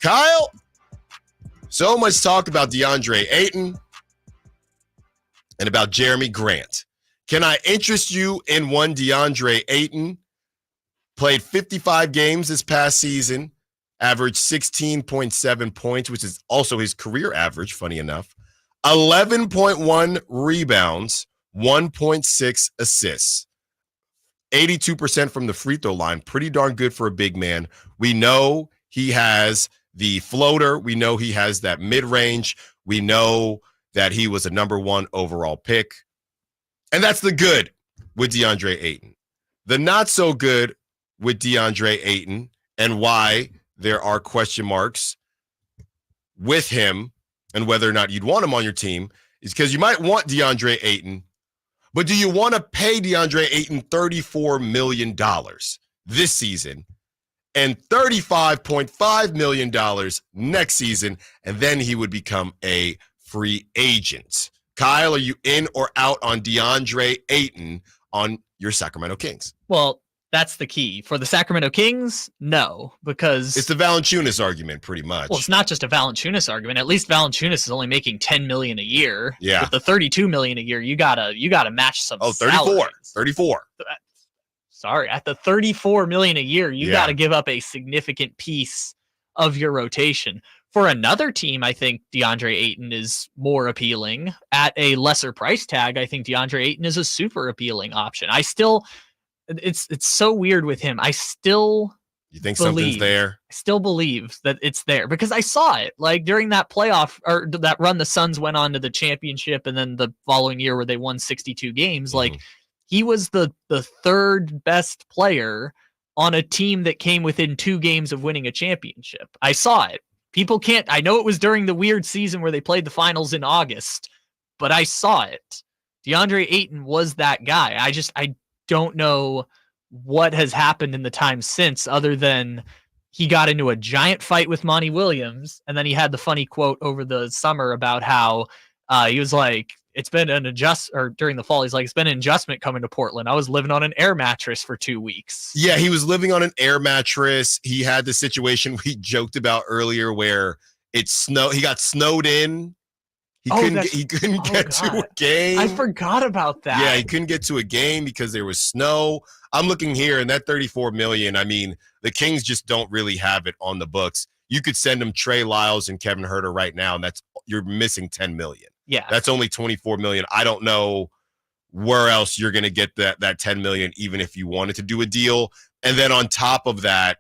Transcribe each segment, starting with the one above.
Kyle, so much talk about Deandre Ayton and about Jeremy Grant. Can I interest you in one Deandre Ayton? Played 55 games this past season, averaged 16.7 points, which is also his career average, funny enough. 11.1 rebounds, 1.6 assists. 82% from the free throw line. Pretty darn good for a big man. We know he has the floater. We know he has that mid-range. We know that he was a number 1 overall pick. And that's the good with Deandre Ayton. The not so good with Deandre Ayton and why there are question marks with him and whether or not you'd want him on your team is because you might want Deandre Ayton, but do you want to pay Deandre Ayton $34 million this season and $35.5 million next season, and then he would become a free agent? Kyle, are you in or out on Deandre Ayton on your Sacramento Kings? Well, that's the key. For the Sacramento Kings, no, because it's the Valanciunas argument, pretty much. Well, it's not just a Valanciunas argument. At least Valanciunas is only making $10 million a year. Yeah. With the $32 million a year, you gotta match some. Oh, 34. salaries. 34. Sorry, at the $34 million a year, you got to give up a significant piece of your rotation. For another team, I think DeAndre Ayton is more appealing. At a lesser price tag, I think DeAndre Ayton is a super appealing option. It's so weird with him. You think something's there? I still believe that it's there because I saw it like during that playoff or that run the Suns went on to the championship and then the following year where they won 62 games. Mm-hmm. Like he was the third best player on a team that came within 2 games of winning a championship. I saw it. I know it was during the weird season where they played the finals in August, but I saw it. DeAndre Ayton was that guy. I don't know what has happened in the time since other than he got into a giant fight with Monty Williams. And then he had the funny quote over the summer about how he was like, it's been during the fall, he's like, it's been an adjustment coming to Portland. I was living on an air mattress for 2 weeks. Yeah, he was living on an air mattress. He had the situation we joked about earlier where he got snowed in. He couldn't get to a game. I forgot about that. Yeah, he couldn't get to a game because there was snow. I'm looking here, and that $34 million, I mean, the Kings just don't really have it on the books. You could send them Trey Lyles and Kevin Huerter right now, and you're missing $10 million. Yeah. That's only $24 million. I don't know where else you're going to get that $10 million, even if you wanted to do a deal. And then on top of that,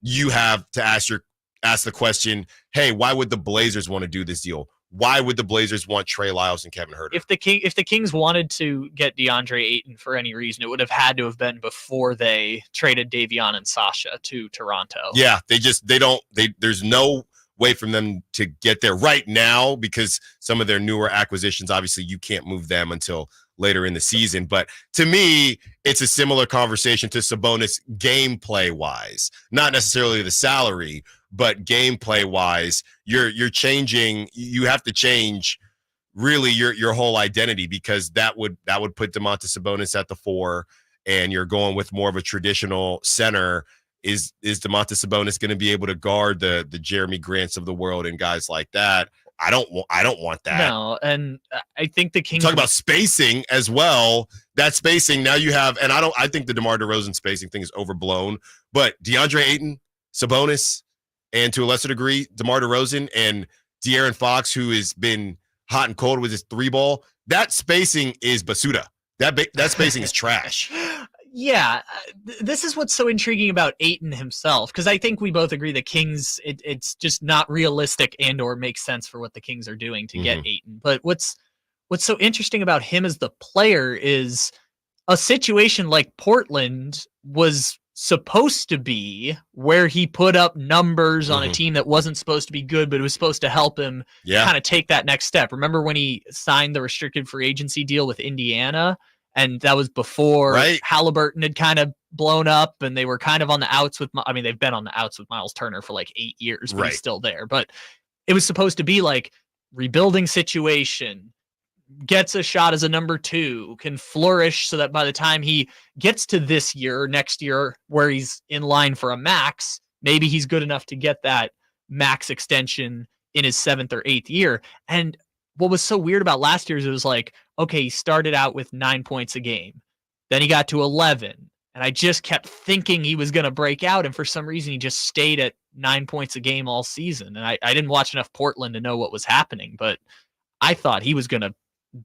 you have to ask the question, hey, why would the Blazers want to do this deal? Why would the Blazers want Trey Lyles and Kevin Huerter? If the Kings wanted to get DeAndre Ayton for any reason, it would have had to have been before they traded Davion and Sasha to Toronto. Yeah, there's no way for them to get there right now because some of their newer acquisitions, obviously you can't move them until later in the season. But to me, it's a similar conversation to Sabonis gameplay-wise, not necessarily the salary, but gameplay-wise, you're changing. You have to change really your whole identity because that would put Domantas Sabonis at the 4, and you're going with more of a traditional center. Is Domantas Sabonis going to be able to guard the Jeremy Grants of the world and guys like that? I don't want that. No, and I think the Kings talk about spacing as well. That spacing now you have, and I think the DeMar DeRozan spacing thing is overblown. But DeAndre Ayton, Sabonis, and to a lesser degree, DeMar DeRozan and De'Aaron Fox, who has been hot and cold with his 3-ball, that spacing is basuda. That spacing is trash. Yeah, this is what's so intriguing about Ayton himself, because I think we both agree the Kings, it's just not realistic and or makes sense for what the Kings are doing to get Ayton. But what's so interesting about him as the player is a situation like Portland was supposed to be where he put up numbers on a team that wasn't supposed to be good, but it was supposed to help him kind of take that next step. Remember when he signed the restricted free agency deal with Indiana? And that was before Halliburton had kind of blown up and they were kind of on the outs with, they've been on the outs with Miles Turner for like 8 years, but he's still there. But it was supposed to be like rebuilding situation, gets a shot as a number 2, can flourish so that by the time he gets to this year, next year, where he's in line for a max, maybe he's good enough to get that max extension in his 7th or 8th year. And what was so weird about last year is it was like, okay, he started out with 9 points a game. Then he got to 11. And I just kept thinking he was going to break out. And for some reason, he just stayed at 9 points a game all season. And I didn't watch enough Portland to know what was happening, but I thought he was going to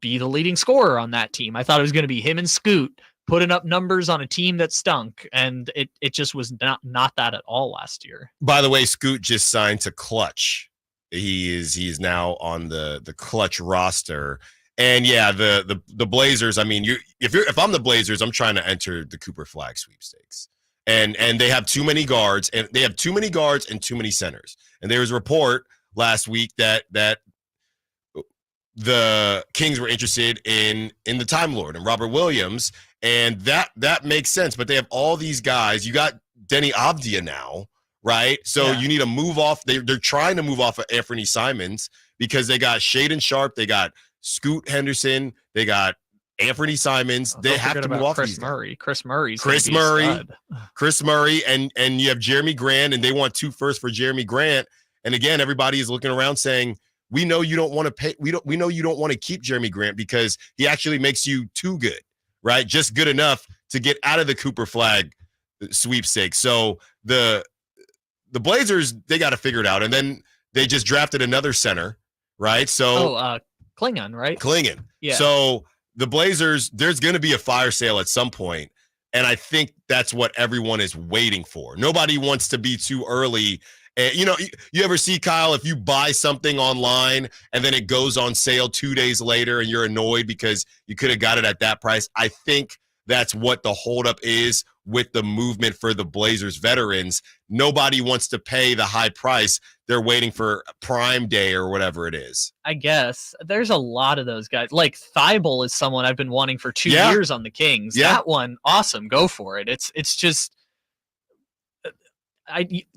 be the leading scorer on that team. I thought it was going to be him and Scoot putting up numbers on a team that stunk. And it just was not that at all last year. By the way, Scoot just signed to Clutch. He's now on the Clutch roster. And yeah, the Blazers, I mean, if I'm the Blazers, I'm trying to enter the Cooper Flag sweepstakes. And they have too many guards, and too many centers. And there was a report last week that the Kings were interested in the Time Lord and Robert Williams, and that makes sense. But they have all these guys. You got Denny Avdia now, right? So you need to move off. They're trying to move off of Anthony Simons because they got Shaedon Sharpe, they got Scoot Henderson, they got Anthony Simons. They have to move off Chris these Murray. Chris Murray, and you have Jeremy Grant, and they want 2 firsts for Jeremy Grant. And again, everybody is looking around saying, we know you don't want to pay. We know you don't want to keep Jeremy Grant because he actually makes you too good, right? Just good enough to get out of the Cooper Flag sweepstakes. So the Blazers, they got to figure it out. And then they just drafted another center, right? So Klingon, right? Klingon. Yeah. So the Blazers, there's going to be a fire sale at some point, and I think that's what everyone is waiting for. Nobody wants to be too early. You know, you ever see, Kyle, if you buy something online and then it goes on sale 2 days later and you're annoyed because you could have got it at that price? I think that's what the holdup is with the movement for the Blazers veterans. Nobody wants to pay the high price. They're waiting for Prime Day or whatever it is. I guess there's a lot of those guys. Like Thibault is someone I've been wanting for 2 years on the Kings. Yeah. That one, awesome. Go for it. It's just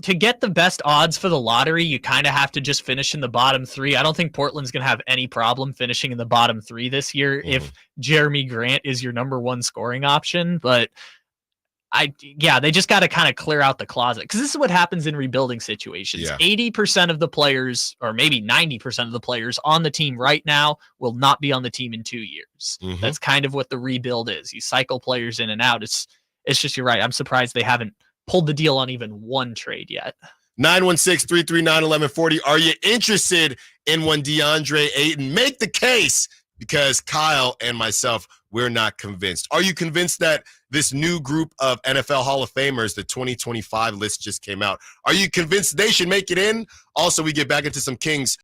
to get the best odds for the lottery, you kind of have to just finish in the bottom 3. I don't think Portland's going to have any problem finishing in the bottom 3 this year if Jeremy Grant is your number 1 scoring option. But they just got to kind of clear out the closet, because this is what happens in rebuilding situations. 80% of the players, or maybe 90% of the players on the team right now, will not be on the team in 2 years. That's kind of what the rebuild is. You cycle players in and out. It's just, you're right. I'm surprised they haven't pulled the deal on even one trade yet. 916-339-1140. Are you interested in one Deandre Ayton? Make the case, because Kyle and myself, we're not convinced. Are you convinced that this new group of NFL Hall of Famers, the 2025 list just came out, are you convinced they should make it in? Also, we get back into some Kings